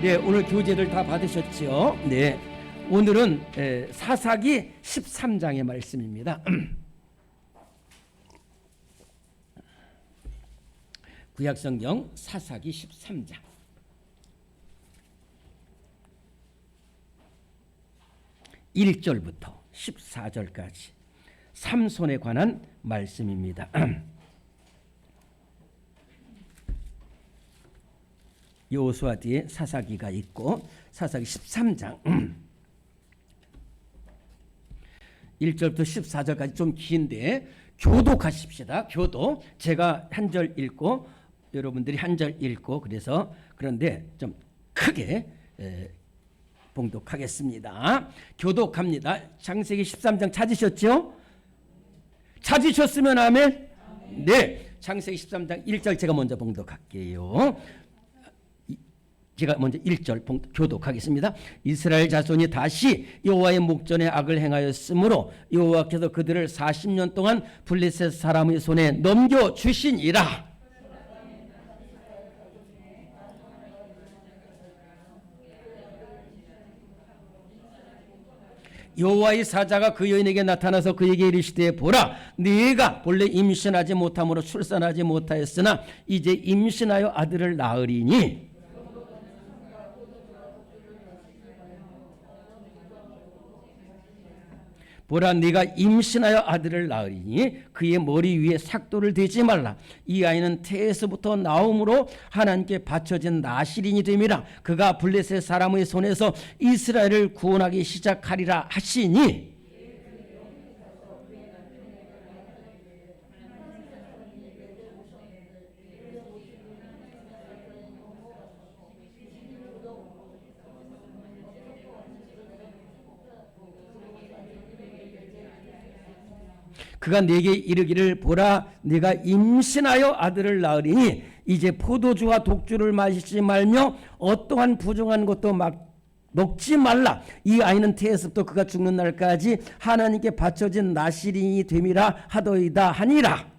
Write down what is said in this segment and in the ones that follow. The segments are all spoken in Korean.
네, 오늘 교재를 다 받으셨죠? 네, 오늘은 사사기 13장의 말씀입니다. 구약성경 사사기 13장 1절부터 14절까지 삼손에 관한 말씀입니다. 여호수아 뒤에 사사기가 있고 사사기 13장 1절부터 14절까지 좀 긴데 교독하십시다. 교독. 제가 한 절 읽고 여러분들이 한 절 읽고 그런데 좀 크게 봉독하겠습니다. 교독합니다. 창세기 13장 찾으셨죠? 찾으셨으면 아멘. 네. 창세기 13장 1절 제가 먼저 봉독할게요. 제가 먼저 1절 교독하겠습니다. 이스라엘 자손이 다시 여호와의 목전에 악을 행하였으므로 여호와께서 그들을 40년 동안 블레셋 사람의 손에 넘겨주시니라. 여호와의 사자가 그 여인에게 나타나서 그에게 이르시되 보라, 네가 본래 임신하지 못함으로 출산하지 못하였으나 이제 임신하여 아들을 낳으리니 보라, 네가 임신하여 아들을 낳으리니 그의 머리 위에 삭도를 대지 말라. 이 아이는 태에서부터 나옴으로 하나님께 바쳐진 나실인이 됨이라. 그가 블레셋 사람의 손에서 이스라엘을 구원하기 시작하리라 하시니 그가 내게 이르기를 보라, 네가 임신하여 아들을 낳으리니 이제 포도주와 독주를 마시지 말며 어떠한 부정한 것도 먹지 말라. 이 아이는 태에서부터 그가 죽는 날까지 하나님께 바쳐진 나실인이 됨이라 하더이다 하니라.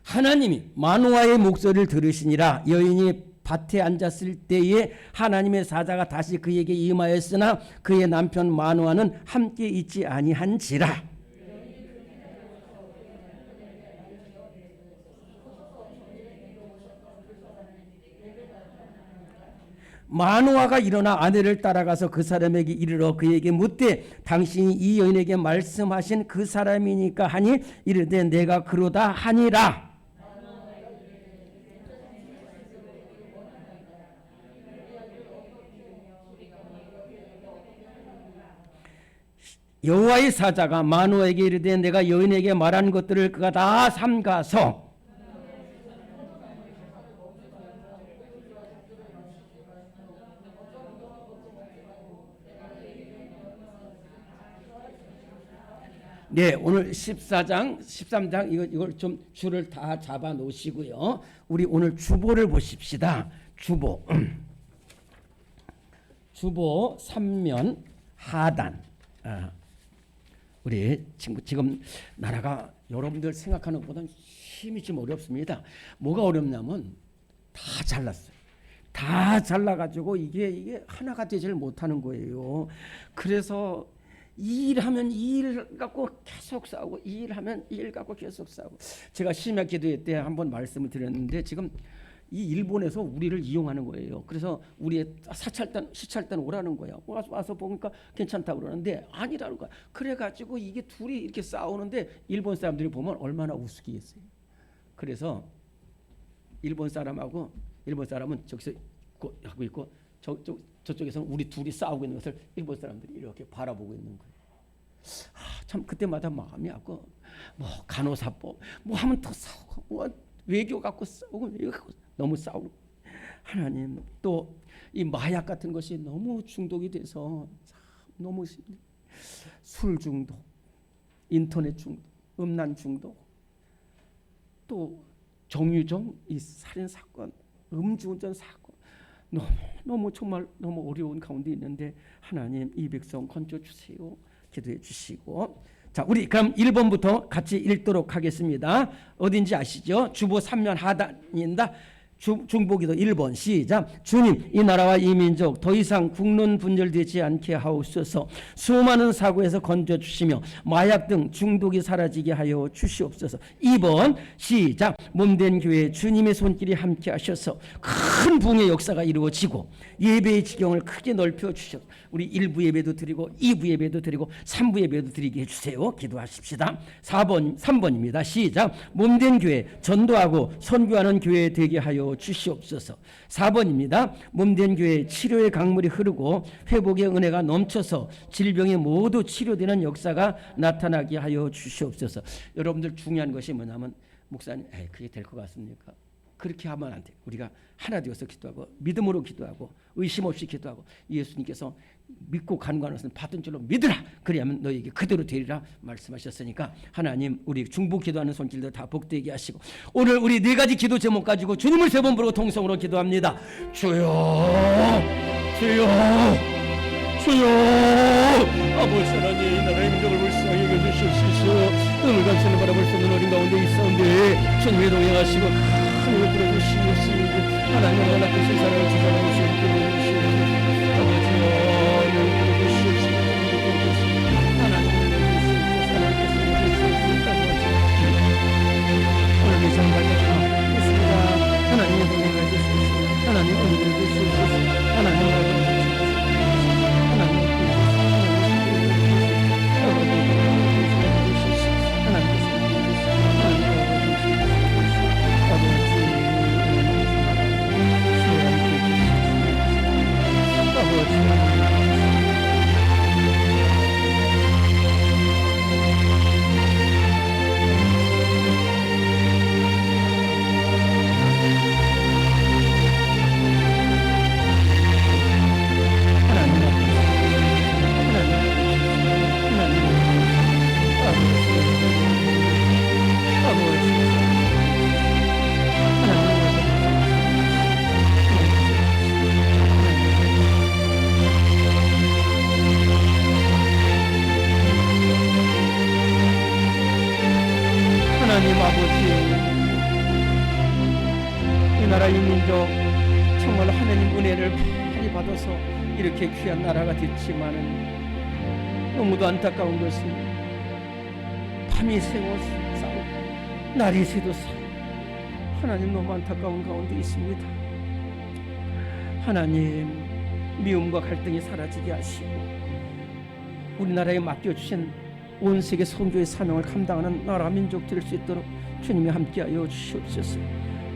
하나님이 마노아의 목소리를 들으시니라. 여인이 밭에 앉았을 때에 하나님의 사자가 다시 그에게 임하였으나 그의 남편 마노아는 함께 있지 아니한지라. 마노아가 일어나 아내를 따라가서 그 사람에게 이르러 그에게 묻되 당신이 이 여인에게 말씀하신 그 사람이니까 하니 이르되 내가 그러다 하니라. 여호와의 사자가 마노아에게 이르되 내가 여인에게 말한 것들을 그가 다 삼가서 네, 오늘 14장, 13장 이걸 좀 줄을 다 잡아 놓으시고요. 우리 오늘 주보를 보십시다. 주보. 주보 3면 하단. 우리 지금 나라가 여러분들 생각하는 것보다는 힘이 좀 어렵습니다. 뭐가 어렵냐면 다 잘랐어요. 다 잘라가지고 이게 하나가 되질 못하는 거예요. 그래서 이 일하면 이 일 갖고 계속 싸우고 이 일하면 이 일 갖고 계속 싸우고. 제가 심야 기도회 때 한번 말씀을 드렸는데 지금 이 일본에서 우리를 이용하는 거예요. 그래서 우리의 시찰단 오라는 거야. 와서 보니까 괜찮다고 그러는데 아니라는 거야. 그래가지고 이게 둘이 이렇게 싸우는데 일본 사람들이 보면 얼마나 우스기겠어요. 그래서 일본 사람은 저기서 하고 있고 저쪽에서는 우리 둘이 싸우고 있는 것을 일본 사람들이 이렇게 바라보고 있는 거예요. 참 그때마다 마음이 아고 뭐 간호사법 뭐 하면 더 싸우고 뭐 외교 갖고 싸우고 너무 싸우고 하나님 또 이 마약 같은 것이 너무 중독이 돼서 너무 술 중독, 인터넷 중독, 음란 중독, 또 정유정 이 살인 사건, 음주운전 사건 너무 정말 너무 어려운 가운데 있는데 하나님 이 백성 건져 주세요. 기도해 주시고, 자 우리 그럼 1번부터 같이 읽도록 하겠습니다. 어딘지 아시죠? 주보 3면 하단입니다. 중보기도 1번 시작. 주님, 이 나라와 이 민족 더 이상 국론 분열되지 않게 하옵소서. 수많은 사고에서 건져주시며 마약 등 중독이 사라지게 하여 주시옵소서. 2번 시작. 몸된 교회 주님의 손길이 함께 하셔서 큰 부흥의 역사가 이루어지고 예배의 지경을 크게 넓혀 주셔서 우리 1부 예배도 드리고 2부 예배도 드리고 3부 예배도 드리게 해주세요. 기도하십시다. 3번입니다. 시작. 몸된 교회 전도하고 선교하는 교회 되게 하여 주시옵소서. 4번입니다. 몸된 교회 치료의 강물이 흐르고 회복의 은혜가 넘쳐서 질병이 모두 치료되는 역사가 나타나게 하여 주시옵소서. 여러분들 중요한 것이 뭐냐면, 목사님 그게 될 것 같습니까? 그렇게 하면 안 돼. 우리가 하나 되어서 기도하고 믿음으로 기도하고 의심 없이 기도하고 예수님께서 믿고 간구하는 것은 받은 줄로 믿으라. 그래야만 너에게 그대로 되리라 말씀하셨으니까 하나님 우리 중보 기도하는 손길도 다 복되게 하시고, 오늘 우리 4가지 기도 제목 가지고 주님을 3번 부르고 통성으로 기도합니다. 주여 주여 주여. 아버지 하나님, 이 나라의 민족을 불쌍히 여겨주시옵소서. 오늘 당신을 바라볼 수 없는 어린 가운데 있사온데 주님의 동행하시고 하늘을 부려주시옵소서. 하나님 하나 크신 사랑을 주장하시옵소서. 아버지여 여기 부려주시옵소서. 하나님 오늘 이 장을 밝혀주시옵소서. 있습니다. 하나님의 동행을 주시옵소서. 하나님 은혜를 주시옵소서. 하나님 이렇게 귀한 나라가 됐지만은 너무도 안타까운 것은 밤이 새워 싸우고 날이 새도 싸우고 하나님 너무 안타까운 가운데 있습니다. 하나님 미움과 갈등이 사라지게 하시고 우리나라에 맡겨주신 온 세계 선교의 사명을 감당하는 나라 민족 될 수 있도록 주님이 함께하여 주시옵소서.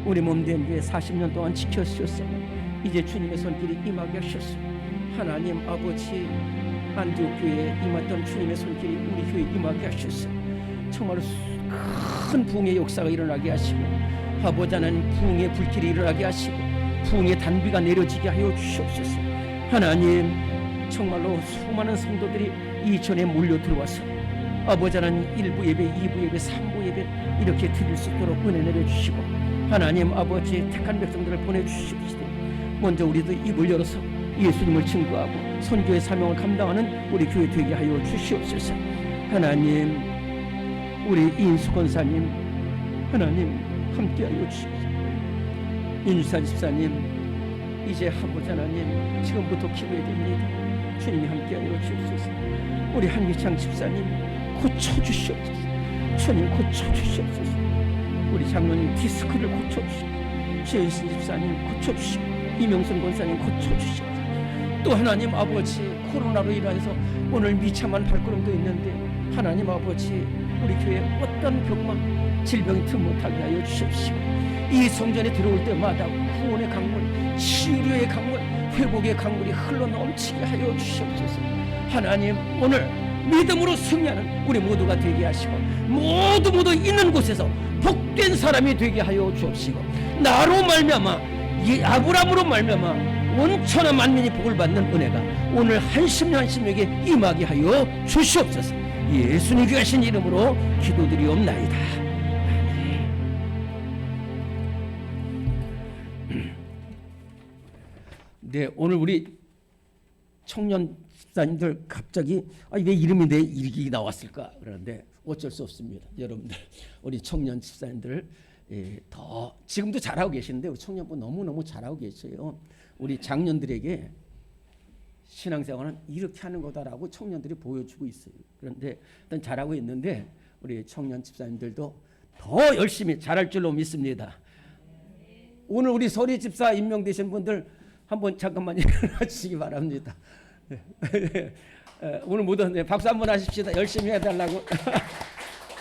우리 몸된 교회 40년 동안 지켜주셨어. 이제 주님의 손길이 임하게 하셨소. 하나님 아버지, 안디옥 교회에 임했던 주님의 손길이 우리 교회에 임하게 하셨소. 정말 큰 부흥의 역사가 일어나게 하시고 아버지 하나님 부흥의 불길이 일어나게 하시고 부흥의 단비가 내려지게 하여 주시옵소서. 하나님 정말로 수많은 성도들이 이 전에 몰려 들어와서 아버지 하나님 1부 예배, 2부 예배, 3부 예배 이렇게 드릴 수 있도록 은혜 내려주시고 하나님 아버지 택한 백성들을 보내주시옵시되 먼저 우리도 입을 열어서 예수님을 증거하고 선교의 사명을 감당하는 우리 교회 되게 하여 주시옵소서. 하나님 우리 이인수 권사님 하나님 함께하여 주시옵소서. 윤주사 집사님 이제 아버지 하나님 지금부터 기도해야 됩니다. 주님이 함께하여 주시옵소서. 우리 한기창 집사님 고쳐주시옵소서. 주님 고쳐주시옵소서. 우리 장로님 디스크를 고쳐주시옵소서. 최은신 집사님 고쳐주시고 이명선 권사님 고쳐주시옵소서. 또 하나님 아버지 코로나로 인해서 오늘 미참한 발걸음도 있는데 하나님 아버지 우리 교회에 어떤 병만 질병이 틈 못하게 하여 주십시오. 이 성전에 들어올 때마다 구원의 강물, 치유의 강물, 회복의 강물이 흘러 넘치게 하여 주시옵소서. 하나님 오늘 믿음으로 승리하는 우리 모두가 되게 하시고 모두 있는 곳에서 복된 사람이 되게 하여 주옵시고 나로 말미암아 이 아브라함으로 말미암아 온천하 만민이 복을 받는 은혜가 오늘 한심에게 임하게 하여 주시옵소서. 예수님 귀하신 이름으로 기도드리옵나이다. 그런데 오늘 우리 청년 집사님들 갑자기 왜 이름이 내 이름이 나왔을까? 그런데 어쩔 수 없습니다. 여러분들 우리 청년 집사님들 더 지금도 잘하고 계시는데 우리 청년분 너무너무 잘하고 계세요. 우리 장년들에게 신앙생활은 이렇게 하는 거다라고 청년들이 보여주고 있어요. 그런데 일단 잘하고 있는데 우리 청년 집사님들도 더 열심히 잘할 줄로 믿습니다. 오늘 우리 서리 집사 임명되신 분들 한번 잠깐만 일어나 주시기 바랍니다. 오늘 모두 박수 한번 하십시다. 열심히 해달라고.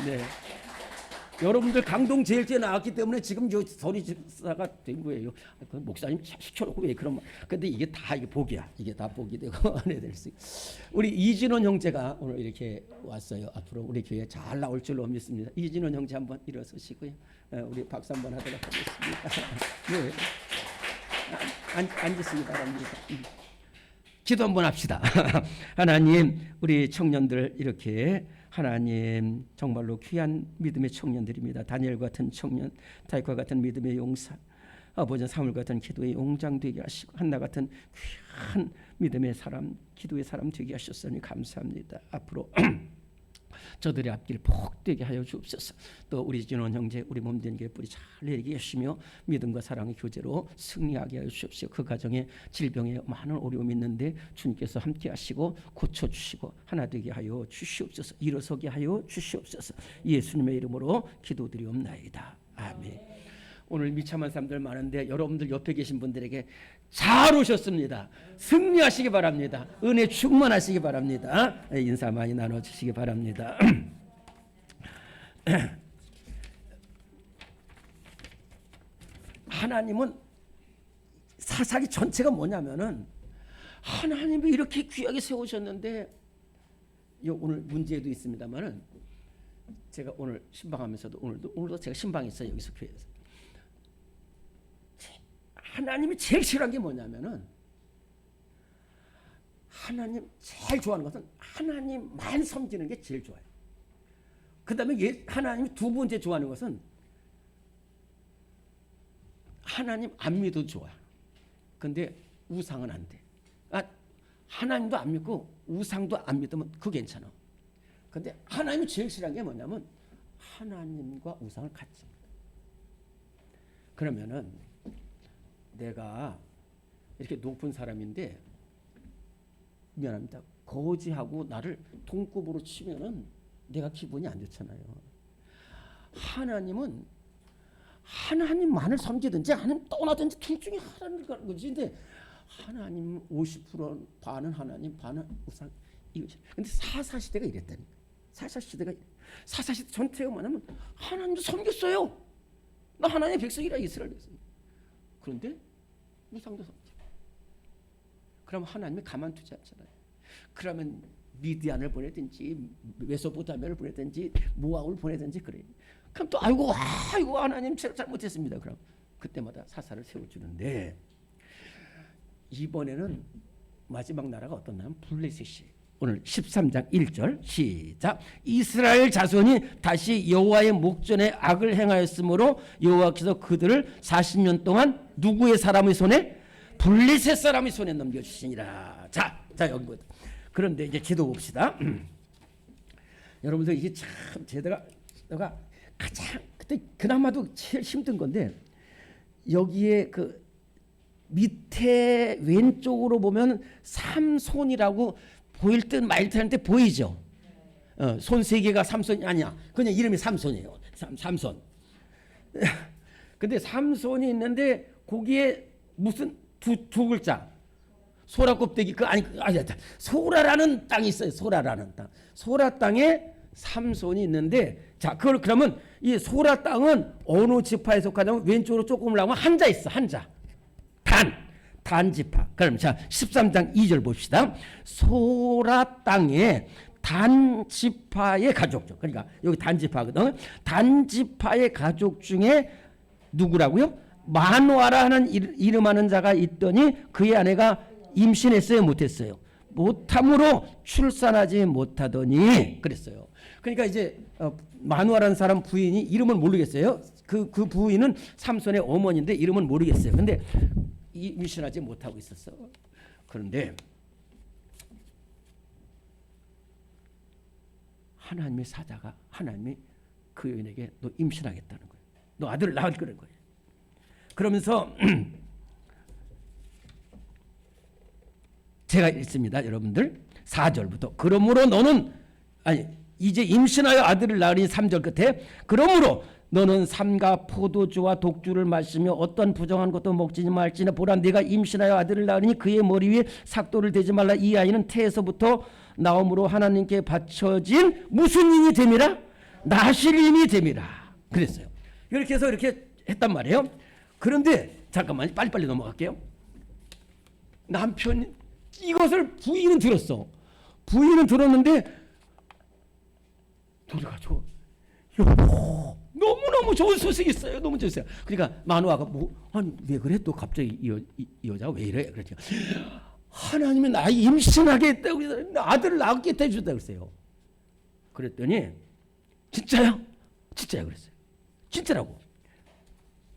네. 여러분들 강동 제일제 나왔기 때문에 지금 저 서리 집사가 된 거예요. 그 목사님 시켜놓고 왜 그런 말? 근데 이게 다 이게 복이야. 이게 다 복이 되고 안에 될 수. 우리 이진원 형제가 오늘 이렇게 왔어요. 앞으로 우리 교회 잘 나올 줄로 믿습니다. 이진원 형제 한번 일어서시고요. 우리 박수 한번 하도록 하겠습니다. 네. 앉으시기 바랍니다. 기도 한번 합시다. 하나님, 우리 청년들 이렇게 하나님 정말로 귀한 믿음의 청년들입니다. 다니엘 같은 청년, 다윗과 같은 믿음의 용사, 아버지 사물 같은 기도의 용장 되게 하시고 한나 같은 귀한 믿음의 사람, 기도의 사람 되게 하셨으니 감사합니다. 앞으로 저들의 앞길 복되게 하여 주옵소서. 또 우리 진원 형제 우리 몸된 게 뿌리 잘 내리게 하시며 믿음과 사랑의 교제로 승리하게 하여 주옵소서. 그 가정에 질병에 많은 어려움이 있는데 주님께서 함께 하시고 고쳐주시고 하나 되게 하여 주시옵소서. 일어서게 하여 주시옵소서. 예수님의 이름으로 기도드리옵나이다. 아멘. 오늘 미참한 사람들 많은데 여러분들 옆에 계신 분들에게 잘 오셨습니다. 승리하시기 바랍니다. 은혜 충만하시기 바랍니다. 인사 많이 나눠주시기 바랍니다. 하나님은 사사기 전체가 뭐냐면은 하나님이 이렇게 귀하게 세우셨는데 오늘 문제도 있습니다만은 제가 오늘 신방하면서도 오늘도 제가 신방했어요. 여기서 교회에서. 하나님이 제일 싫어하는 게 뭐냐면은 하나님 제일 좋아하는 것은 하나님만 섬기는 게 제일 좋아요. 그 다음에 하나님이 두 번째 좋아하는 것은 하나님 안 믿어도 좋아요. 근데 우상은 안 돼. 하나님도 안 믿고 우상도 안 믿으면 그거 괜찮아. 근데 하나님이 제일 싫어하는 게 뭐냐면 하나님과 우상을 같이. 그러면은 내가 이렇게 높은 사람인데 미안합니다. 거지하고 나를 동급으로 치면은 내가 기분이 안 좋잖아요. 하나님은 하나님만을 섬기든지 하나님 떠나든지 둘 중에 하나를 가는 거지. 근데 하나님 50% 반은 하나님 반은 우상 이거지. 근데 사사시대가 이랬다니까. 사사시대 전체가 뭐냐면 하나님도 섬겼어요. 나 하나님의 백성이라 이스라엘 백성. 그런데 우상도 섬기고. 그럼 하나님이 가만두지 않잖아요. 그러면 미디안을 보내든지 메소포타미아를 보내든지 모압을 보내든지 그래요. 그럼 또 아이고 하나님 제가 잘못했습니다. 그럼 그때마다 사사를 세워주는데 이번에는 마지막 나라가 어떤 나라는 블레셋이. 오늘 13장 1절 시작. 이스라엘 자손이 다시 여호와의 목전에 악을 행하였으므로 여호와께서 그들을 40년 동안 누구의 사람의 손에? 블레셋 사람의 손에 넘겨주시니라. 자 여기부터. 그런데 이제 기도 봅시다. 여러분들 이게 참 제가 가장 그때 그나마도 제일 힘든 건데 여기에 그 밑에 왼쪽으로 보면 삼손이라고 보일 듯 말 듯 하는데 보이죠? 손 세 개가 삼손이 아니야. 그냥 이름이 삼손이에요. 삼손. 근데 삼손이 있는데 거기에 무슨 두 글자. 소라 껍데기 소라라는 땅이 있어요. 소라라는 땅. 소라 땅에 삼손이 있는데 자, 그걸 그러면 이 소라 땅은 어느 지파에 속하냐면 왼쪽으로 조금 올라가면 한자 있어. 한자. 단지파. 그럼 자 13장 2절 봅시다. 소라 땅에 단지파의 가족. 그러니까 여기 단지파거든. 단지파의 가족 중에 누구라고요? 마누아라는 이름하는 자가 있더니 그의 아내가 임신했어요, 못했어요? 못함으로 출산하지 못하더니 그랬어요. 그러니까 이제 마누아라는 사람 부인이 이름을 모르겠어요. 그 부인은 삼손의 어머니인데 이름은 모르겠어요. 근데 임신하지 못하고 있었어. 그런데 하나님의 사자가 하나님이 그 여인에게 너 임신하겠다는 거예요. 너 아들을 낳을 거라는 거예요. 그러면서 제가 읽습니다. 여러분들 4절부터 그러므로 너는 이제 임신하여 아들을 낳으니 3절 끝에 그러므로 너는 삼가 포도주와 독주를 마시며 어떤 부정한 것도 먹지 말지나 보라 네가 임신하여 아들을 낳으니 그의 머리 위에 삭도를 대지 말라. 이 아이는 태에서부터 나옴으로 하나님께 바쳐진 무슨 인이 됨이라? 나실인이 됨이라. 그랬어요. 이렇게 해서 이렇게 했단 말이에요. 그런데 잠깐만 빨리빨리 넘어갈게요. 남편 이것을 부인은 들었어. 부인은 들었는데 돌아가지고 여보 너무너무 좋은 소식이 있어요. 너무 좋으세요. 그러니까 마누아가 아니 왜 그래? 또 갑자기 이 여자가 왜 이래? 그랬죠. 하나님은 나 임신하게 했다고 아들을 낳겠다 해줬다고 그랬어요. 그랬더니 진짜요? 진짜요? 그랬어요. 진짜라고.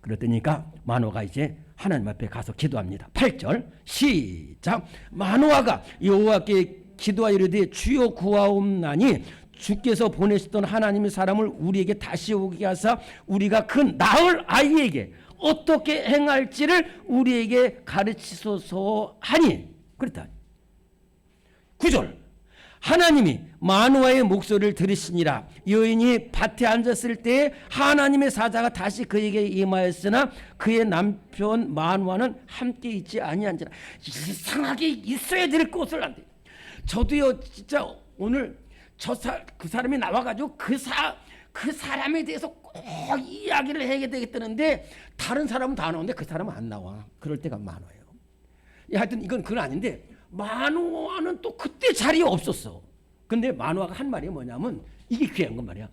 그랬더니까 마노아가 이제 하나님 앞에 가서 기도합니다. 8절 시작. 마노아가 여호와께 기도하여 이르되 주여 구하옵나니 주께서 보내셨던 하나님의 사람을 우리에게 다시 오게 하사 우리가 그 낳을 아이에게 어떻게 행할지를 우리에게 가르치소서 하니 그랬다. 9절 하나님이 마누아의 목소리를 들으시니라. 여인이 밭에 앉았을 때 하나님의 사자가 다시 그에게 임하였으나 그의 남편 마누아는 함께 있지 아니한지라. 이상하게 있어야 될 곳을 안 돼. 저도요 진짜 오늘 그 사람이 나와가지고 그 사람에 대해서 꼭 이야기를 해야 되겠다는데 다른 사람은 다 나오는데 그 사람은 안 나와. 그럴 때가 많아요. 하여튼 이건 그건 아닌데 마누아는 또 그때 자리에 없었어. 근데 마누아가 한 말이 뭐냐면 이게 귀한 건 말이야.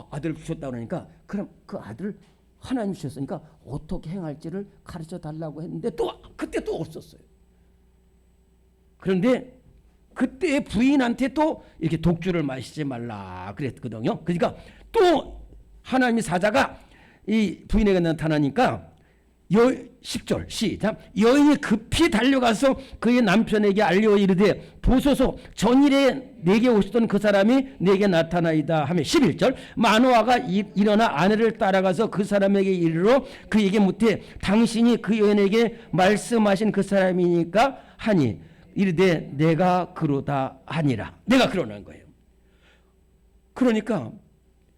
아들을 주셨다 그러니까 그럼 그 아들 하나님 주셨으니까 어떻게 행할지를 가르쳐 달라고 했는데 또 그때 또 없었어요. 그런데 그때 부인한테 또 이렇게 독주를 마시지 말라 그랬거든요. 그러니까 또 하나님의 사자가 이 부인에게 나타나니까 10절 시작. 여인이 급히 달려가서 그의 남편에게 알려 이르되 보소서 전일에 내게 오시던 그 사람이 내게 나타나이다 하며 11절 마노아가 일어나 아내를 따라가서 그 사람에게 이르러 그에게 묻되 당신이 그 여인에게 말씀하신 그 사람이니까 하니 이르되 내가 그러다 하니라. 내가 그러는 거예요. 그러니까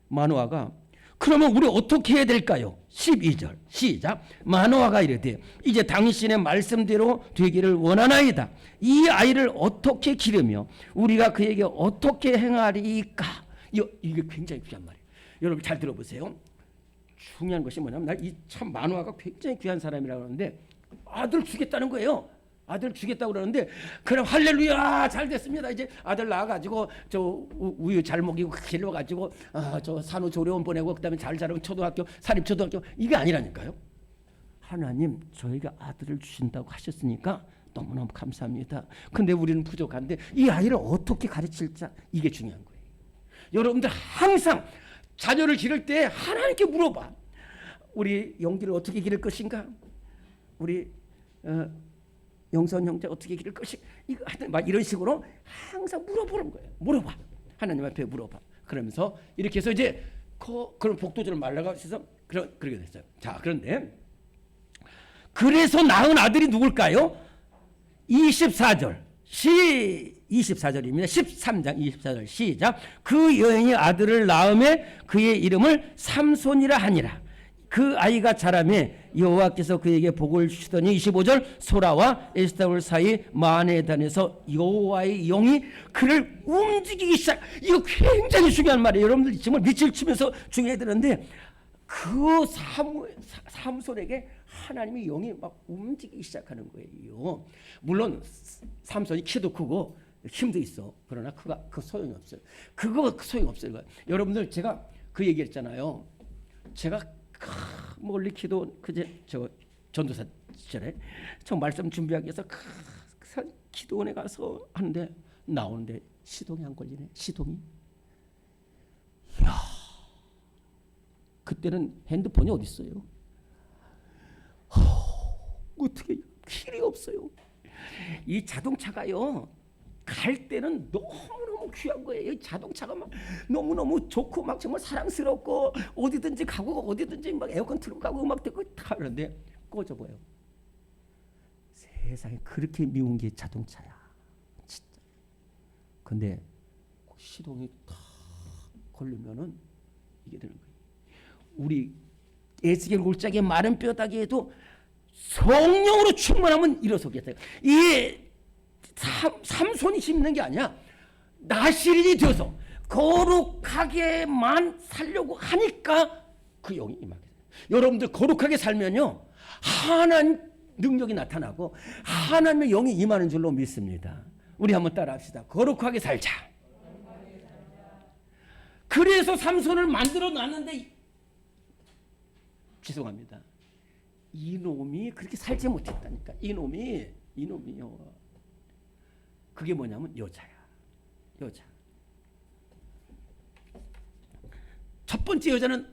마노아가 그러면 우리 어떻게 해야 될까요? 12절 시작. 마노아가 이르되 이제 당신의 말씀대로 되기를 원하나이다. 이 아이를 어떻게 기르며 우리가 그에게 어떻게 행하리까? 이게 굉장히 귀한 말이에요. 여러분 잘 들어보세요. 중요한 것이 뭐냐면 이 참 마노아가 굉장히 귀한 사람이라고 하는데 아들 주겠다는 거예요. 아들 주겠다고 그러는데 그럼 할렐루야 잘 됐습니다. 이제 아들 낳아가지고 저 우유 잘 먹이고 길러가지고 저 산후조리원 보내고 그다음에 잘 자라면 초등학교 사립초등학교 이게 아니라니까요. 하나님 저에게 아들을 주신다고 하셨으니까 너무너무 감사합니다. 근데 우리는 부족한데 이 아이를 어떻게 가르칠지 이게 중요한 거예요. 여러분들 항상 자녀를 기를 때 하나님께 물어봐. 우리 영기를 어떻게 기를 것인가? 우리 영선 형제 어떻게 기를 것이 이거 막 이런 식으로 항상 물어보는 거예요. 물어봐. 하나님 앞에 물어봐. 그러면서 이렇게 해서 이제 그런 복도주를 말라가 해서 그렇게 됐어요. 자, 그런데 그래서 낳은 아들이 누굴까요? 24절 24절입니다. 13장 24절 시작. 그 여인이 아들을 낳음에 그의 이름을 삼손이라 하니라. 그 아이가 자라매 여호와께서 그에게 복을 주시더니 25절 소라와 에스타올 사이 마네단에서 여호와의 영이 그를 움직이기 시작. 이거 굉장히 중요한 말이에요. 여러분들 정말 밑을 치면서 중요해야 되는데 그 삼손에게 하나님의 영이 막 움직이기 시작하는 거예요. 물론 삼손이 키도 크고 힘도 있어. 그러나 그 소용이 없어요. 그거 소용 없어요. 여러분들 제가 그 얘기했잖아요. 제가 멀리 기도 그제 저 전도사 시절에 저 말씀 준비하기 위해서 기도원에 가서 하는데 나오는데 시동이 안 걸리네. 시동이. 이야, 그때는 핸드폰이 어디 있어요? 어떻게 길이 없어요. 이 자동차가요 갈 때는 너무너무 귀한 거예요. 이 자동차가 막 너무너무 좋고 막 정말 사랑스럽고 어디든지 가고 어디든지 막 에어컨 틀고 가고 음악 듣고 다 그러는데 꺼져버려요. 세상에 그렇게 미운 게 자동차야 진짜. 근데 시동이 탁 걸리면은 이게 되는 거예요. 우리 에스겔 골짜기의 마른 뼈다귀에도 성령으로 충만하면 일어서겠어요. 이 삼손이 씹는 게 아니야. 나실인이 되어서 거룩하게만 살려고 하니까 그 영이 임하게 돼요. 여러분들 거룩하게 살면요 하나님 능력이 나타나고 하나님의 영이 임하는 줄로 믿습니다. 우리 한번 따라합시다. 거룩하게 살자. 그래서 삼손을 만들어 놨는데 죄송합니다. 이놈이 그렇게 살지 못했다니까. 이놈이요. 그게 뭐냐면 여자야. 여자. 첫 번째 여자는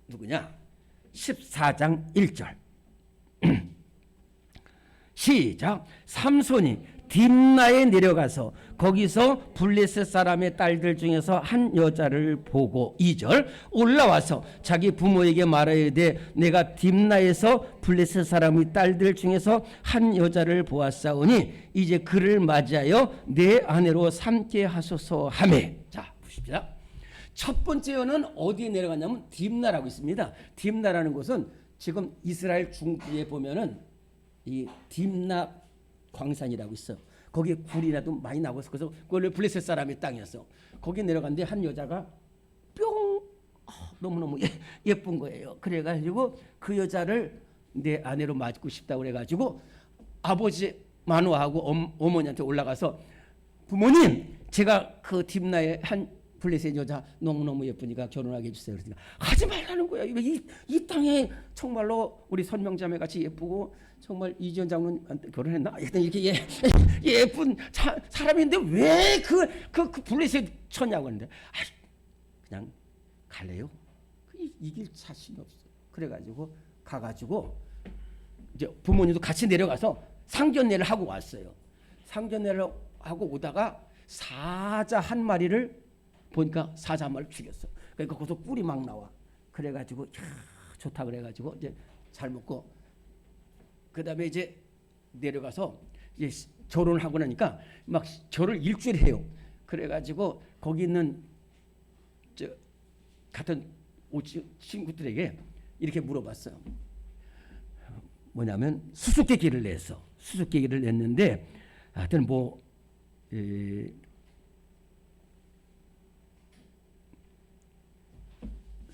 누구냐? 14장 1절. 시작. 삼손이 딥나에 내려가서 거기서 블레셋 사람의 딸들 중에서 한 여자를 보고 2절 올라와서 자기 부모에게 말하여되 내가 딥나에서 블레셋 사람의 딸들 중에서 한 여자를 보았사오니 이제 그를 맞이하여 내 아내로 삼게 하소서 하매. 자 보십시다. 첫 번째 여는 어디에 내려갔냐면 딥나라고 있습니다. 딥나라는 곳은 지금 이스라엘 중부에 보면은 이 딥나 광산이라고 있어. 거기에 굴이라도 많이 나고 있어. 그래서 원래 블레셋 사람의 땅이었어. 거기 내려갔는데 한 여자가 뿅 너무너무 예쁜 거예요. 그래가지고 그 여자를 내 아내로 맞고 싶다고 그래가지고 아버지 만호하고 어머니한테 올라가서 부모님 제가 그 딥나의 한 블레셋 여자 너무너무 예쁘니까 결혼하게 해주세요. 그러니까 하지 말라는 거야. 이 땅에 정말로 우리 선명자매 같이 예쁘고 정말 이지연 장로님한테 결혼했나? 하여튼 이렇게 예쁜 사람인데 왜 그 블레셋 쳤냐고 하는데 그냥 갈래요. 이길 자신이 없어요. 그래가지고 가가지고 이제 부모님도 같이 내려가서 상견례를 하고 왔어요. 상견례를 하고 오다가 사자 한 마리를 보니까 사자 한 마리를 죽였어. 그러니까 거기서 뿔이 막 나와. 그래가지고 좋다 그래가지고 이제 잘 먹고 그 다음에 이제 내려가서 이제 결혼을 하고 나니까 막 절을 일주일 해요. 그래가지고 거기 있는 저 같은 친구들에게 이렇게 물어봤어요. 뭐냐면 수수께끼를 냈어. 수수께끼를 냈는데 하여튼 뭐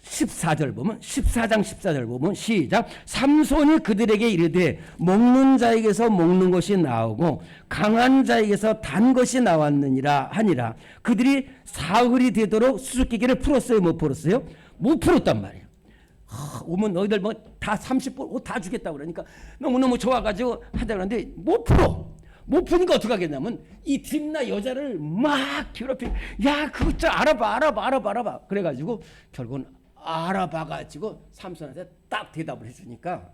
14절 보면 14장 14절 보면 시작. 삼손이 그들에게 이르되 먹는 자에게서 먹는 것이 나오고 강한 자에게서 단 것이 나왔느니라 하니라. 그들이 사흘이 되도록 수수께끼를 풀었어요? 못 풀었어요? 못 풀었단 말이에요. 오면 너희들 뭐 다 30분 다 주겠다고 그러니까 너무너무 좋아가지고 하다 그러는데 못 풀어. 못 푸니까 어떻게 하겠냐면 이 딥나 여자를 막 괴롭히고 야 그거 좀 알아봐 그래가지고 결국은 알아봐가지고 삼손한테 딱 대답을 했으니까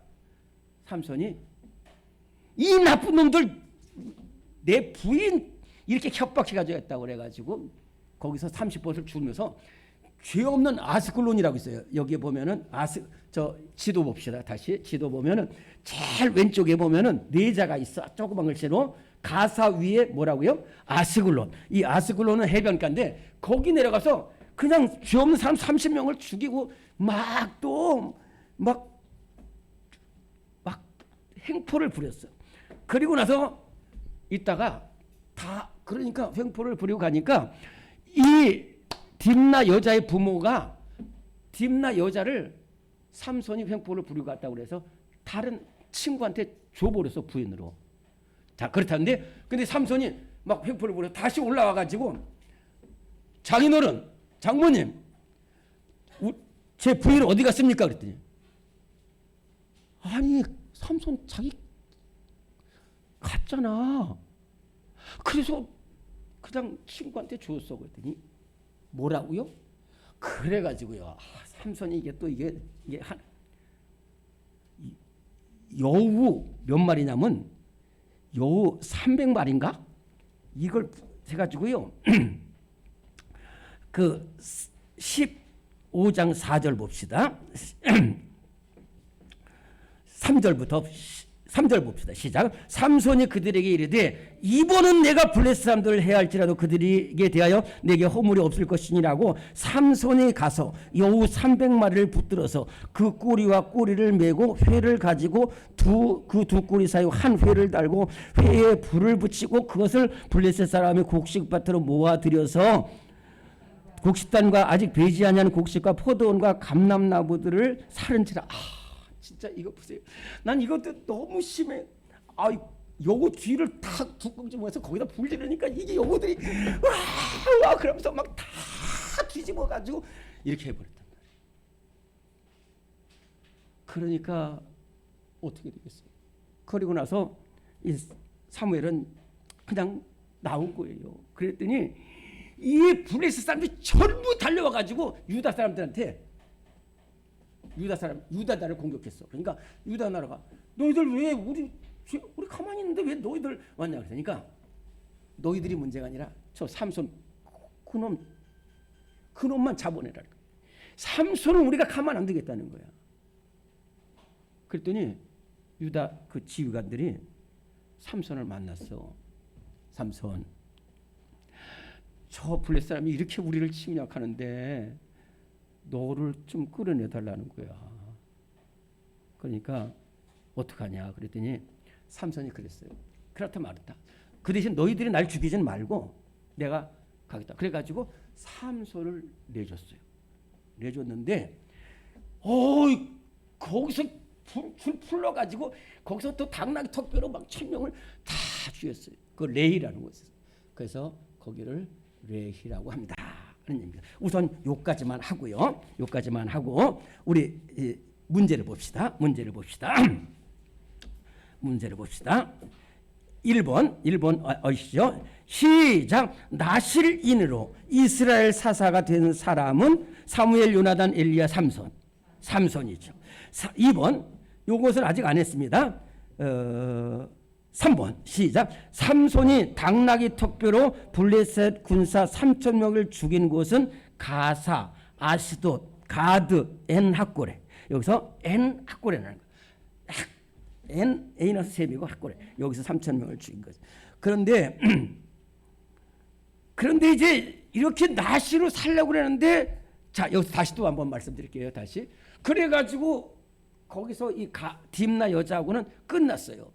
삼손이 이 나쁜 놈들 내 부인 이렇게 협박해가지고 했다고 그래가지고 거기서 30벗을 주면서 죄 없는 아스클론이라고 있어요. 여기에 보면은 저 지도 봅시다. 다시 지도 보면은 제일 왼쪽에 보면은 네 자가 있어. 조그만 글씨로 가사 위에 뭐라고요? 아스글론. 이 아스글론은 해변가인데 거기 내려가서 그냥 죄 없는 사람 30명을 죽이고 막 행포를 부렸어. 그리고 나서 있다가 다 그러니까 횡포를 부리고 가니까 이 딥나 여자의 부모가 딥나 여자를 삼손이 횡포를 부리고 갔다고 그래서 다른 친구한테 줘버렸어 부인으로. 자 그렇다는데 근데 삼손이 막 횡포를 부려 다시 올라와 가지고 장인어른 장모님 제 부인 어디 갔습니까? 그랬더니 아니 삼손 자기 갔잖아. 그래서 그냥 친구한테 줬어. 그랬더니 뭐라고요? 그래가지고요. 삼손이 이게 또 이게 여우 몇 마리냐면 여우 300마리인가? 이걸 해가지고요. 그 15장 4절 봅시다. 3절 봅시다. 시작. 삼손이 그들에게 이르되 이번은 내가 블레셋 사람들을 해할지라도 그들에게 대하여 내게 허물이 없을 것이니라고 삼손이 가서 여우 300마리를 붙들어서 그 꼬리와 꼬리를 메고 회를 가지고 그 두 꼬리 사이 한 회를 달고 회에 불을 붙이고 그것을 블레셋 사람의 곡식밭으로 모아들여서 곡식단과 아직 배지 아니한 곡식과 포도원과 감람나무들을 사른치라. 진짜 이거 보세요. 난 이것도 너무 심해. 요거 뒤를 탁 두꺼워서 거기다 불 지르니까 이게 요거들이 와 그러면서 막 다 뒤집어 가지고 이렇게 해버렸단 말이에요. 그러니까 어떻게 되겠어요? 그리고 나서 이 사무엘은 그냥 나온 거예요. 그랬더니 이 블레셋 사람들이 전부 달려와 가지고 유다 사람들한테 유다 나라를 공격했어. 그러니까 유다 나라가 너희들 왜 우리 가만히 있는데 왜 너희들 왔냐 그러니까 너희들이 문제가 아니라 저 삼손 그놈만 잡아내라. 삼손은 우리가 가만 안 두겠다는 거야. 그랬더니 유다 그 지휘관들이 삼손을 만났어. 삼손, 저 블레셋 사람이 이렇게 우리를 침략하는데 너를 좀 끌어내달라는 거야. 그러니까 어떡하냐 그랬더니 삼손이 그랬어요. 그렇다 말았다. 그 대신 너희들이 날 죽이진 말고 내가 가겠다. 그래가지고 삼손을 내줬어요. 내줬는데 거기서 줄 풀러가지고 거기서 또 당나귀 턱뼈로 막 1000명을 다 죽였어요. 그 레히라는 곳에서. 그래서 거기를 레히라고 합니다. 우선 요까지만 하고요. 요까지만 하고 우리 문제를 봅시다. 문제를 봅시다. 1번 어시죠? 시작. 나실인으로 이스라엘 사사가 된 사람은 사무엘, 요나단, 엘리야, 삼손이죠. 2번 요것을 아직 안 했습니다. 3번 시작. 삼손이 당나귀 턱뼈로 블레셋 군사 3,000명을 죽인 곳은 가사, 아스돗, 가드, 엔 학고레. 여기서 엔 학고레라는 거예요. 엔 에이너스 셈이고 학고레. 여기서 3,000명을 죽인 거죠. 그런데 이제 이렇게 나시로 살려고 그러는데 자 여기서 다시 또 한번 말씀드릴게요. 다시 그래가지고 거기서 이 딥나 여자하고는 끝났어요.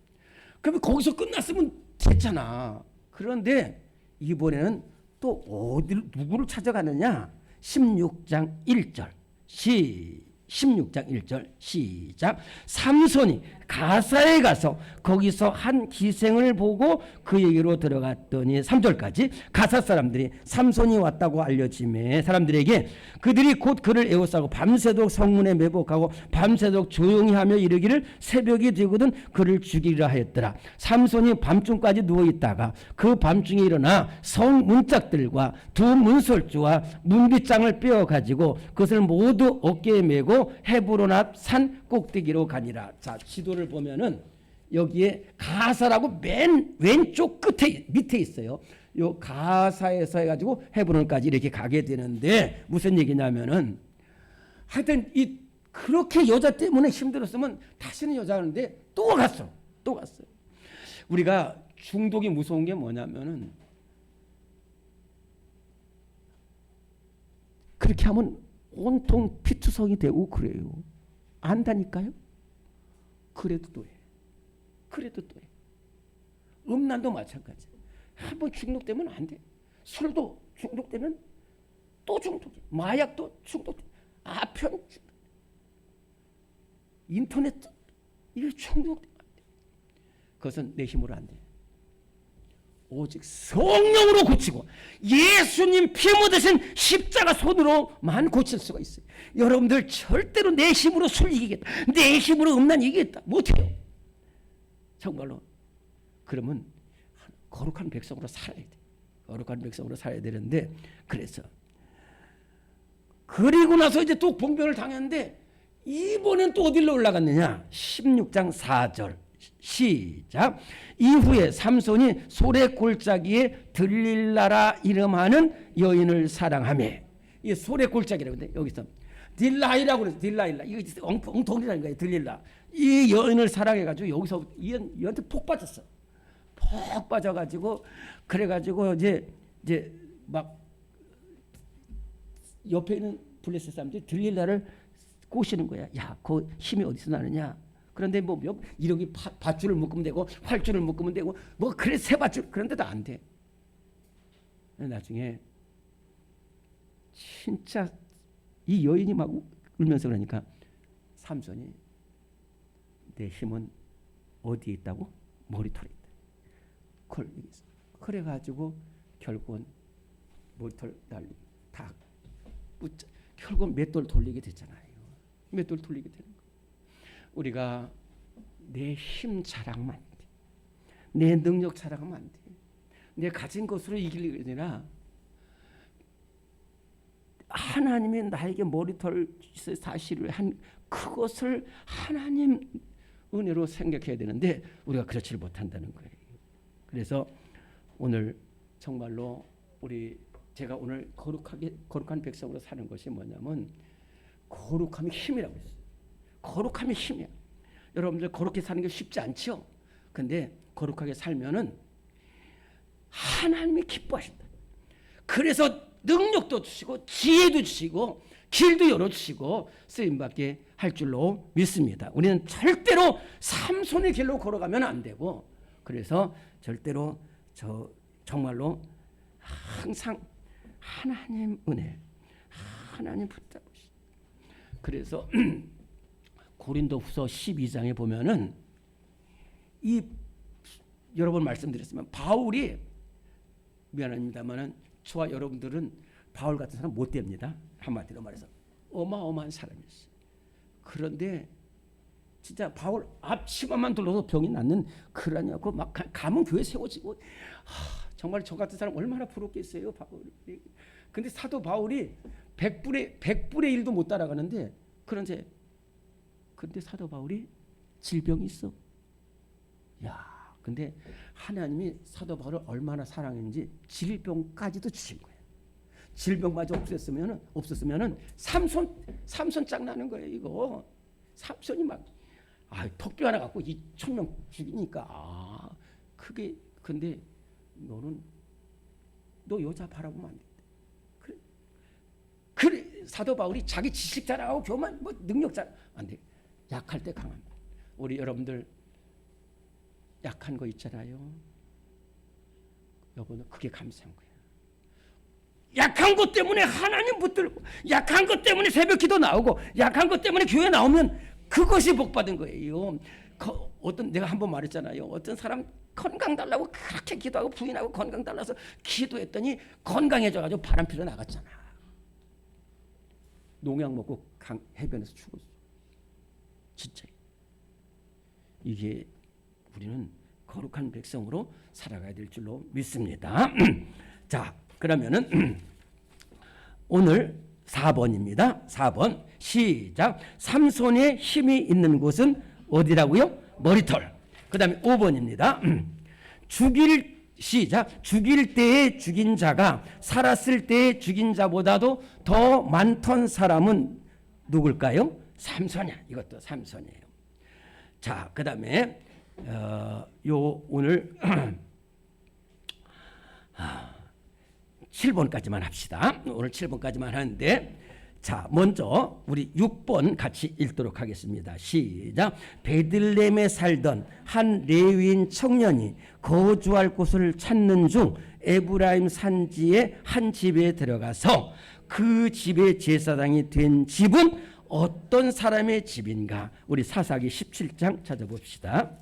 그러면 거기서 끝났으면 됐잖아. 그런데 이번에는 또 누구를 찾아가느냐? 16장 1절 16장 1절 시작. 삼손이 가사에 가서 거기서 한 기생을 보고 그에게로 들어갔더니 3절까지 가사 사람들이 삼손이 왔다고 알려짐에 사람들에게 그들이 곧 그를 에워싸고 밤새도록 성문에 매복하고 밤새도록 조용히 하며 이르기를 새벽이 되거든 그를 죽이리라 하였더라. 삼손이 밤중까지 누워있다가 그 밤중에 일어나 성 문짝들과 두 문설주와 문빗장을 빼어가지고 그것을 모두 어깨에 메고 헤브론 앞 산 꼭대기로 가니라. 자, 지도를 보면은 여기에 가사라고 맨 왼쪽 밑에 있어요. 요 가사에서 해가지고 헤브론까지 이렇게 가게 되는데 무슨 얘기냐면은 하여튼 그렇게 여자 때문에 힘들었으면 다시는 여자 하는데 또 갔어요. 우리가 중독이 무서운 게 뭐냐면은 그렇게 하면 온통 피투성이 되고 그래요. 안다니까요. 그래도 또 해. 음란도 마찬가지. 한번 중독되면 안 돼. 술도 중독되면 또 중독해. 마약도 중독돼. 아편 중독. 인터넷 이게 중독되면 안 돼. 그것은 내 힘으로 안 돼. 오직 성령으로 고치고 예수님 피 묻으신 십자가 손으로만 고칠 수가 있어요. 여러분들 절대로 내 힘으로 술 이기겠다, 내 힘으로 음란 이기겠다 못해요. 정말로. 그러면 거룩한 백성으로 살아야 돼. 거룩한 백성으로 살아야 되는데 그래서 그리고 나서 이제 또 봉변을 당했는데 이번엔 또 어디로 올라갔느냐? 16장 4절 시작. 이후에 삼손이 소래 골짜기에 들릴라라 이름하는 여인을 사랑하며, 이 소래 골짜기라고 하는데 여기서 딜라이라고 그래서 딜라일라 이거 엉덩이라는 거예요. 들릴라 이 여인을 사랑해가지고 여기서 얘한테 폭 빠졌어. 폭 빠져가지고 그래가지고 이제 막 옆에 있는 블레셋 사람들이 들릴라를 꼬시는 거야. 야, 그 힘이 어디서 나느냐? 그런데 뭐 이렇게 밧줄을 묶으면 되고 활줄을 묶으면 되고 뭐 그래 세 밧줄 그런데도 안 돼. 나중에 진짜 이 여인이 막 울면서 그러니까 삼손이 내 힘은 어디에 있다고? 머리털에 있다. 그래가지고 결국은 머리털 날리고 다 결국 맷돌 돌리게 됐잖아요. 맷돌 돌리게 되는 거. 우리가 내 힘 자랑만 안 돼. 내 능력 자랑하면 안 돼. 내 가진 것으로 이길 일이 아니라 하나님이 나에게 머리털 사실을 한 그것을 하나님 은혜로 생각해야 되는데 우리가 그렇지 못한다는 거예요. 그래서 오늘 정말로 제가 오늘 거룩한 백성으로 사는 것이 뭐냐면 거룩함이 힘이라고 했어요. 거룩함이 힘이야. 여러분들 거룩하게 사는 게 쉽지 않죠? 근데 거룩하게 살면은 하나님이 기뻐하신다. 그래서 능력도 주시고 지혜도 주시고 길도 열어주시고 쓰임받게 할 줄로 믿습니다. 우리는 절대로 삼손의 길로 걸어가면 안 되고, 그래서 절대로 정말로 항상 하나님 은혜, 하나님 붙잡으시. 그래서 고린도후서 12장에 보면은 여러 번 말씀드렸지만 바울이 미안합니다만은 저와 여러분들은 바울 같은 사람 못 됩니다. 한마디로 말해서 어마어마한 사람이었어요. 그런데 진짜 바울 앞치마만 둘러도 병이 낫는 그러냐고 막 가문 교회 세워지고 정말 저 같은 사람 얼마나 부럽겠어요, 바울이. 근데 사도 바울이 100분의 1도 못 따라가는데 근데 사도 바울이 질병이 있어. 야, 근데 하나님이 사도 바울을 얼마나 사랑했는지 질병까지도 주신 거예요. 질병마저 없었으면은 삼손 짝 나는 거예요. 이거 삼손이 막 토끼 하나 갖고 2,000명 죽이니까 그게. 근데 너 여자 바라보면 안 돼. 그래 사도 바울이 자기 지식 자랑하고 교만 뭐 능력 자랑 안 돼. 약할 때 강한. 우리 여러분들 약한 거 있잖아요. 여보는 그게 감사한 거야. 약한 것 때문에 하나님 붙들고, 약한 것 때문에 새벽 기도 나오고, 약한 것 때문에 교회 나오면 그것이 복 받은 거예요. 내가 한번 말했잖아요. 어떤 사람 건강 달라고 그렇게 기도하고 부인하고 건강 달라서 기도했더니 건강해져가지고 바람 피러 나갔잖아. 농약 먹고 해변에서 죽었어. 진짜. 이게 우리는 거룩한 백성으로 살아가야 될 줄로 믿습니다. 자, 그러면은 오늘 4번입니다. 4번 시작. 삼손의 힘이 있는 곳은 어디라고요? 머리털. 그 다음에 5번입니다. 죽일 때에 죽인 자가 살았을 때에 죽인 자보다도 더 많던 사람은 누굴까요? 삼손이야. 이것도 삼손이에요. 자, 그 다음에 오늘 7번까지만 합시다. 오늘 7번까지만 하는데, 자, 먼저 우리 6번 같이 읽도록 하겠습니다. 시작. 베들레헴에 살던 한 레위인 청년이 거주할 곳을 찾는 중 에브라임 산지의 한 집에 들어가서 그 집의 제사장이 된 집은 어떤 사람의 집인가? 우리 사사기 17장 찾아봅시다.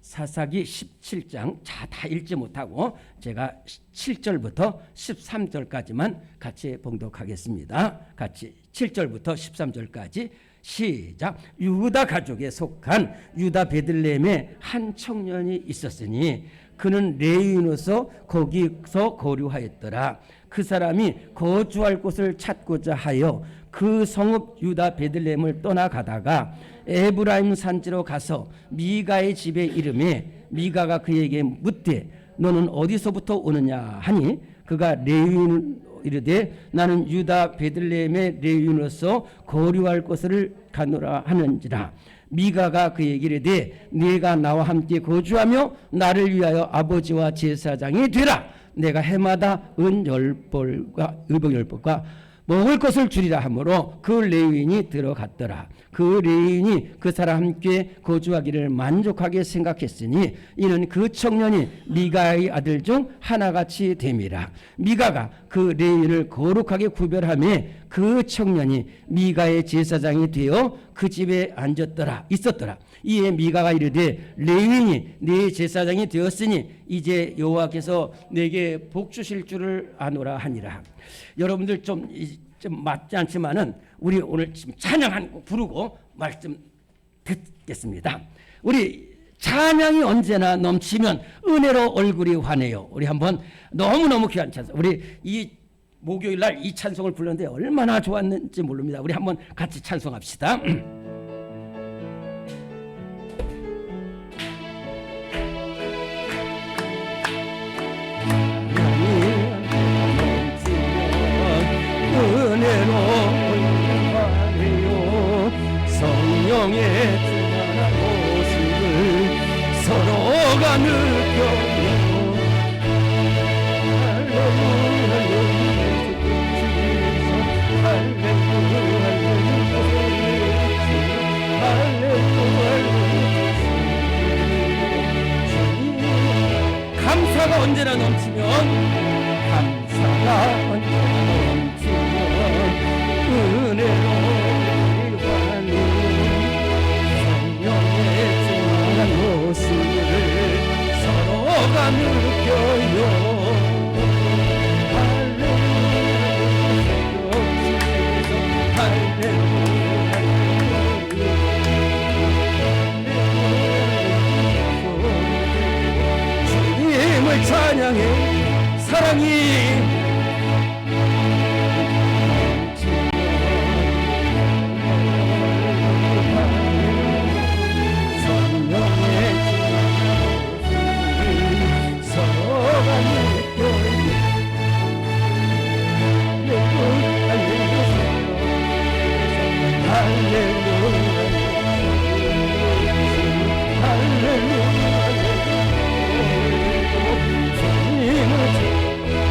사사기 17장 다 읽지 못하고 제가 7절부터 13절까지만 같이 봉독하겠습니다. 같이 7절부터 13절까지 시작. 유다 가족에 속한 유다 베들레헴의 한 청년이 있었으니 그는 레위인으로서 거기서 거류하였더라. 그 사람이 거주할 곳을 찾고자 하여 그 성읍 유다 베들레헴을 떠나가다가 에브라임 산지로 가서 미가의 집에 이르매 미가가 그에게 묻되 너는 어디서부터 오느냐 하니 그가 레위인 이르되 나는 유다 베들레헴의 레위인으로서 거류할 곳을 가노라 하는지라. 미가가 그에게 이르되 네가 나와 함께 거주하며 나를 위하여 아버지와 제사장이 되라. 내가 해마다 은 10벌과 의복 10벌과 먹을 것을 주리라 하므로 그 레위인이 들어갔더라. 그 레위인이 그 사람 함께 거주하기를 만족하게 생각했으니 이는 그 청년이 미가의 아들 중 하나같이 됨이라. 미가가 그 레위인을 거룩하게 구별하며 그 청년이 미가의 제사장이 되어 그 집에 앉았더라 있었더라. 이에 미가가 이르되 레위인이 네 제사장이 되었으니 이제 여호와께서 내게 복 주실 줄을 아노라 하니라. 여러분들 좀 맞지 않지만은 우리 오늘 지금 찬양 한 곡 부르고 말씀 듣겠습니다. 우리 찬양이 언제나 넘치면 은혜로 얼굴이 환해요. 우리 한번 너무너무 귀한 찬송. 우리 이 목요일 날 이 찬송을 불렀는데 얼마나 좋았는지 모릅니다. 우리 한번 같이 찬송합시다. 은혜로 얼마해요. 성령의 충만한 모습을 서로가 느껴요. 감사가 언제나 넘치면 감사가 언제나 은혜로 일관이 성령의 충만한 모습을 서로가 느껴요. 주님을 찬양해 사랑이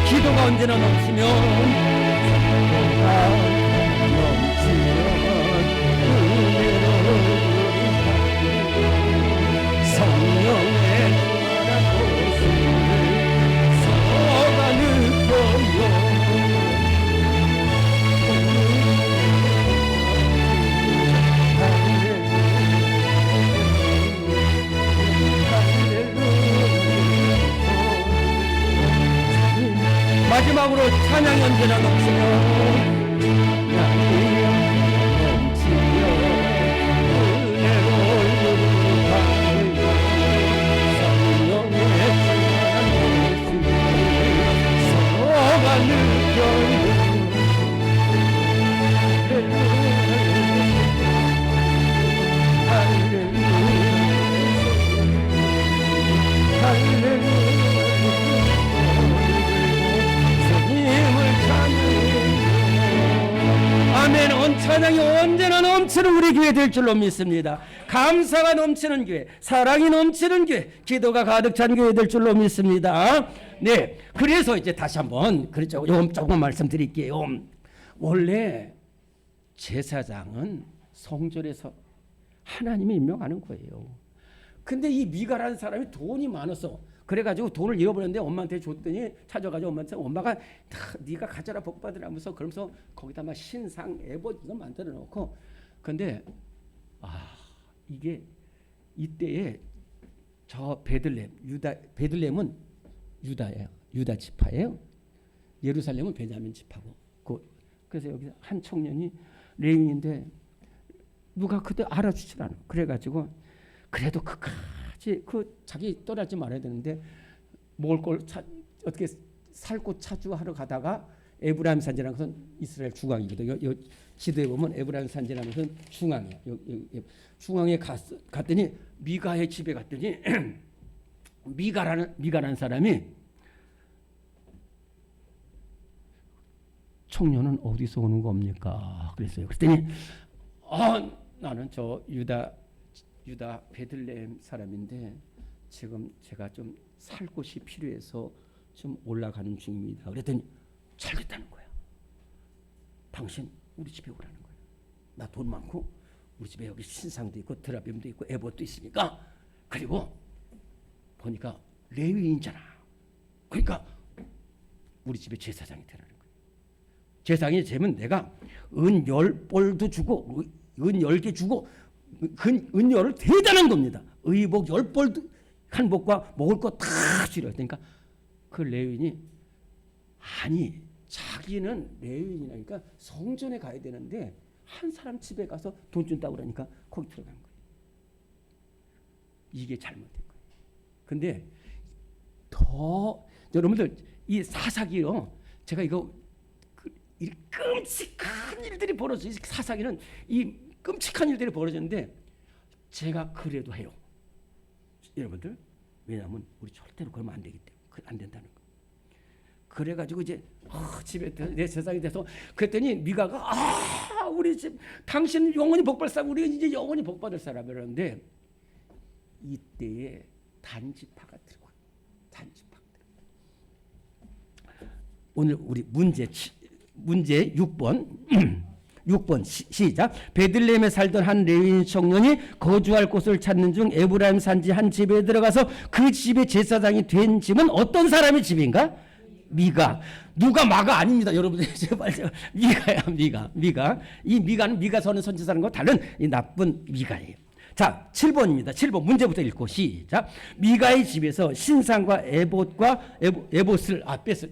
기도가 언제나 넘치면 성령의 충만한 모습을 서로가 느껴요. 마지막으로 찬양이 언제나 넘치면 찬양이 언제나 넘치는 우리 교회 될 줄로 믿습니다. 감사가 넘치는 교회, 사랑이 넘치는 교회, 기도가 가득 찬 교회 될 줄로 믿습니다. 네, 그래서 이제 다시 한번 그렇죠. 조금 말씀드릴게요. 원래 제사장은 성전에서 하나님이 임명하는 거예요. 근데 이 미가라는 사람이 돈이 많아서 그래가지고 돈을 잃어버렸는데 엄마한테 줬더니 찾아가지고 엄마한테 엄마가 네가 가져라 복 받으라면서 그러면서 거기다 막 신상 애봇 이거 만들어 놓고 근데 이게 이때에 저 베들레헴 베들레헴은 유다예요. 유다 지파예요. 예루살렘은 베냐민 지파고 그래서 여기 한 청년이 레위인인데 누가 그때 알아주질 않아. 그래가지고 그래도 끝까지 자기 떠날지 말아야 되는데 먹을 걸 어떻게 살 곳 차주하러 가다가 에브라임 산지라는 것은 이스라엘 중앙이거든요. 지도에 보면 에브라임 산지라는 것은 중앙이야. 중앙에 갔더니 미가의 집에 갔더니 미가라는 사람이 청년은 어디서 오는 겁니까? 그랬어요. 그랬더니 나는 저 유다 베들레헴 사람인데 지금 제가 좀 살 곳이 필요해서 좀 올라가는 중입니다. 그랬더니 잘 됐다는 거야. 당신 우리 집에 오라는 거야. 나 돈 많고 우리 집에 여기 신상도 있고 드라빔도 있고 에봇도 있으니까 그리고 보니까 레위인이잖아. 그러니까 우리 집에 제사장이 되라는 거야. 제사장이 되면 내가 은 10벌도 주고 은 10개 주고 은 10을 대단한 겁니다. 의복 10벌도 한 복과 먹을 거 다 주려. 그러니까 그 레위인이 아니 자기는 레위인이니까 성전에 가야 되는데 한 사람 집에 가서 돈 준다고 그러니까 거기 들어간 거예요. 이게 잘못된 거예요. 근데 더 여러분들 이 사사기요. 제가 이거 이 끔찍한 일들이 벌어져요. 사사기는 이 끔찍한 일들이 벌어졌는데 제가 그래도 해요. 여러분들 왜냐하면 우리 절대로 그러면 안 되기 때문에 안 된다는 거. 그래가지고 이제 집에 내 세상이 돼서 그랬더니 미가가 우리 집 당신 영원히 복받을 사람 우리 이제 영원히 복받을 사람이라는데 이때에 단지파가 들어와. 단지파. 오늘 우리 문제 6번 6번 시작. 베들레헴에 살던 한 레위인 청년이 거주할 곳을 찾는 중 에브라임 산지 한 집에 들어가서 그 집의 제사장이 된 집은 어떤 사람의 집인가? 미가. 누가 마가 아닙니다. 여러분들 제발 미가야. 미가. 이 미가는 미가 선은 선지자라는 거 다른 이 나쁜 미가예요. 자, 7번입니다. 7번 문제부터 읽고 시작. 미가의 집에서 신상과 에봇을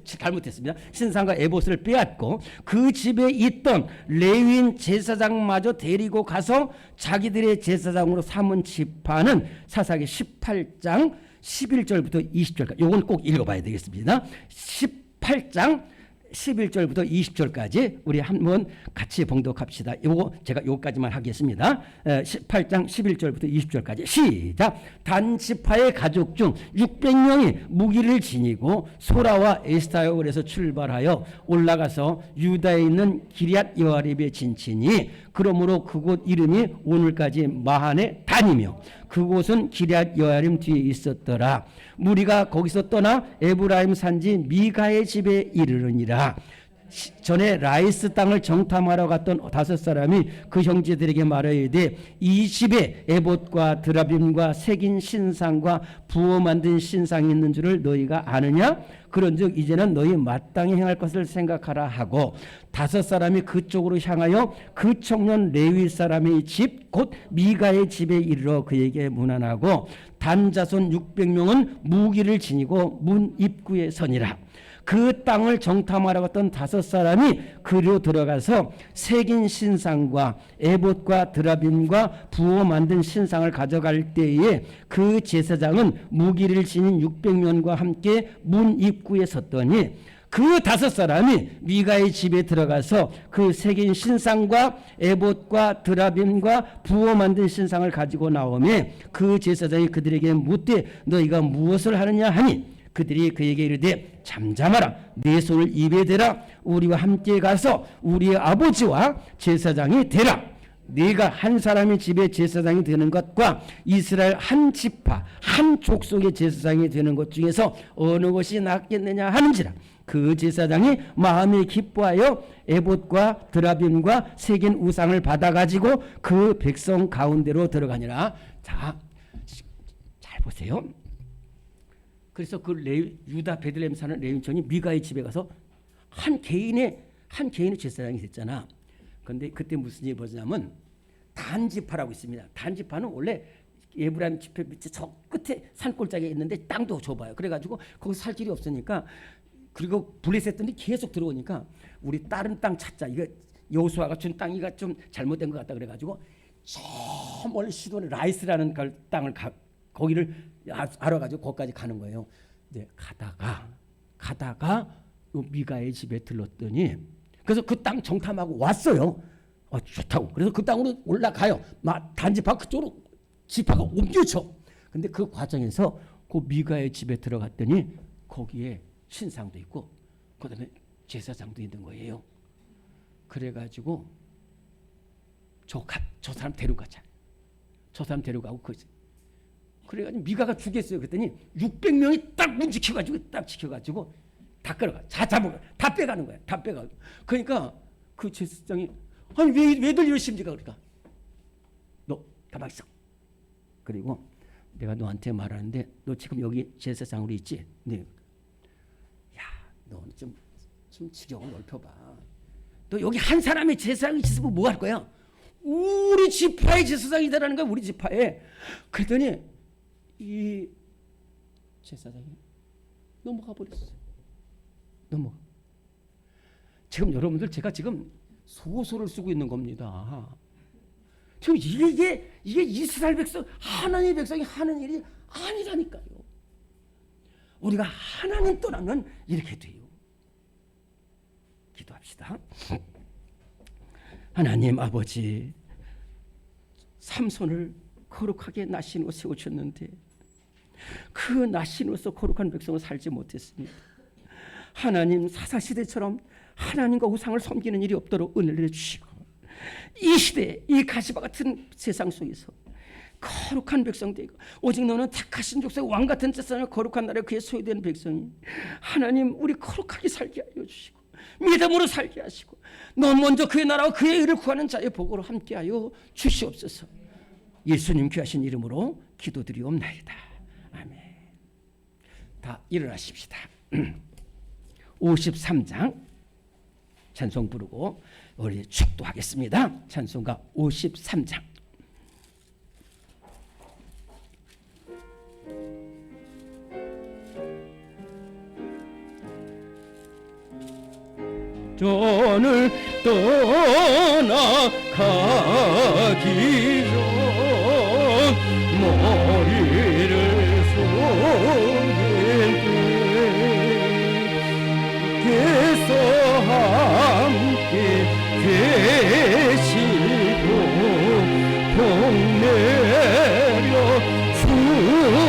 잘못했습니다. 신상과 에봇을 빼앗고 그 집에 있던 레위인 제사장마저 데리고 가서 자기들의 제사장으로 삼은 지파는 사사기 18장 11절부터 20절까지 요건 꼭 읽어봐야 되겠습니다. 18장 11절부터 20절까지 우리 한번 같이 봉독합시다. 요거 제가 요까지만 하겠습니다. 18장 11절부터 20절까지 시작. 단지파의 가족 중 600명이 무기를 지니고 소라와 에스타올에서 출발하여 올라가서 유다에 있는 기럇 여아립에 진치니 그러므로 그곳 이름이 오늘까지 마한의 단이며 그곳은 기럇 여아림 뒤에 있었더라. 무리가 거기서 떠나 에브라임 산지 미가의 집에 이르르니라. 전에 라이스 땅을 정탐하러 갔던 5사람이 그 형제들에게 말하여되 이 집에 에봇과 드라빔과 새긴 신상과 부어 만든 신상이 있는 줄을 너희가 아느냐? 그런즉 이제는 너희 마땅히 행할 것을 생각하라 하고 5사람이 그쪽으로 향하여 그 청년 레위 사람의 집 곧 미가의 집에 이르러 그에게 문안하고 단자손 600명은 무기를 지니고 문 입구에 서니라. 그 땅을 정탐하러 갔던 5사람이 그리로 들어가서 새긴 신상과 에봇과 드라빔과 부어 만든 신상을 가져갈 때에 그 제사장은 무기를 지닌 600명과 함께 문 입구에 섰더니 그 5사람이 미가의 집에 들어가서 그 새긴 신상과 에봇과 드라빔과 부어 만든 신상을 가지고 나오매 그 제사장이 그들에게 묻되 너희가 무엇을 하느냐 하니 그들이 그에게 이르되 잠잠하라. 네 손을 입에 대라. 우리와 함께 가서 우리의 아버지와 제사장이 되라. 네가 한 사람의 집에 제사장이 되는 것과 이스라엘 한 지파 한 족속의 제사장이 되는 것 중에서 어느 것이 낫겠느냐 하는지라. 그 제사장이 마음에 기뻐하여 에봇과 드라빔과 새긴 우상을 받아가지고 그 백성 가운데로 들어가니라. 자, 잘 보세요. 그래서 그 유다 베들레헴 사는 레위인청이 미가의 집에 가서 한 개인의 제사장이 됐잖아. 그런데 그때 무슨 일이 벌어지냐면 단지파라고 있습니다. 단지파는 원래 에브라임 지파 밑에 저 끝에 산골짜기에 있는데 땅도 좁아요. 그래가지고 거기 살 길이 없으니까 그리고 블레셋들이 계속 들어오니까 우리 다른 땅 찾자. 이거 여호수아가 준 땅이가 좀 잘못된 것 같다 그래가지고 저 멀리 시돈의 라이스라는 땅을 거기를 알아가지고 거기까지 가는 거예요. 이제 가다가 요 미가의 집에 들렀더니 그래서 그 땅 정탐하고 왔어요. 좋다고. 그래서 그 땅으로 올라가요. 단지파 그쪽으로 지파가 옮겨져. 근데 그 과정에서 그 미가의 집에 들어갔더니 거기에 신상도 있고 그다음에 제사장도 있는 거예요. 그래가지고 저 사람 데려가자. 저 사람 데려가고 그래가지고 미가가 죽겠어요. 그랬더니 600명이 딱 지켜가지고 다 끌어가. 다 빼가는 거야. 다 빼가. 그러니까 그 제사장이 아니 왜들 이러십니까? 그러니까 너 가만히 있어. 그리고 내가 너한테 말하는데 너 지금 여기 제사장으로 있지? 네. 야, 너는 좀 지경을 넓혀봐. 너 여기 한 사람의 제사장이 있으면 뭐 할 거야? 우리 지파의 제사장이다라는 거야. 우리 지파에. 그랬더니 이 제사장이 넘어가 버렸어요. 지금 여러분들 제가 지금 소설을 쓰고 있는 겁니다. 지금 이게 이스라엘 백성, 하나님의 백성이 하는 일이 아니라니까요. 우리가 하나님 떠나면 이렇게 돼요. 기도합시다. 하나님 아버지, 삼손을 거룩하게 나시누어 세우셨는데 그 나시누어서 거룩한 백성을 살지 못했습니다. 하나님 사사시대처럼 하나님과 우상을 섬기는 일이 없도록 은혜를 내주시고 이 시대 이 가시바 같은 세상 속에서 거룩한 백성 되고 오직 너는 택하신 족속 왕 같은 제사장을 거룩한 나라에 그의 소유된 백성이 하나님 우리 거룩하게 살게 하여 주시고 믿음으로 살게 하시고 너 먼저 그의 나라와 그의 의를 구하는 자의 복으로 함께하여 주시옵소서. 예수님 귀하신 이름으로 기도드리옵나이다. 아멘. 다 일어나십시다. 53장 찬송 부르고 우리 축도하겠습니다. 찬송가 53장. 전을 떠나가기 전 머리를 숙일 때 께서 함께 계시고 복내려 주소서.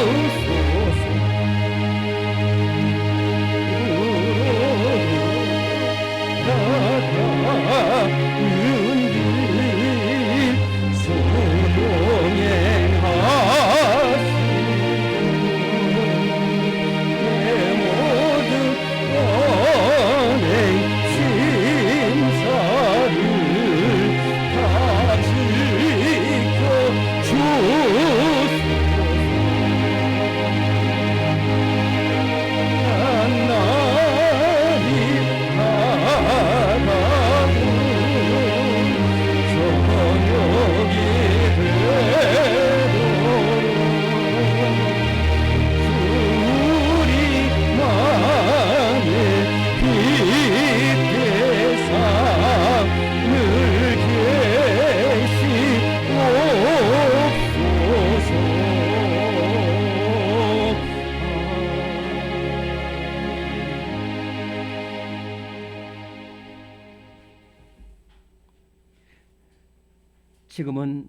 지금은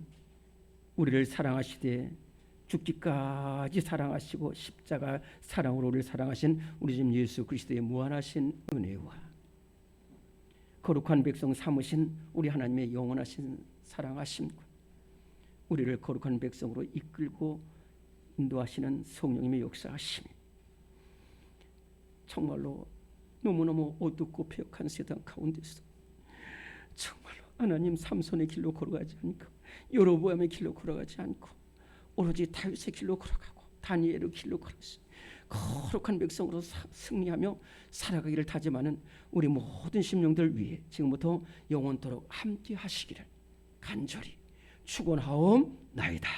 우리를 사랑하시되 죽기까지 사랑하시고 십자가 사랑으로 우리를 사랑하신 우리 주 예수 그리스도의 무한하신 은혜와 거룩한 백성 삼으신 우리 하나님의 영원하신 사랑하심과 우리를 거룩한 백성으로 이끌고 인도하시는 성령님의 역사하심이 정말로 너무너무 어둡고 폐역한 세상 가운데서 정말로 하나님 삼손의 길로 걸어가지 않고 여로보암의 길로 걸어가지 않고 오로지 다윗의 길로 걸어가고 다니엘의 길로 걸어서 거룩한 백성으로 승리하며 살아가기를 다짐하는 우리 모든 심령들 위해 지금부터 영원토록 함께 하시기를 간절히 축원하옵나이다.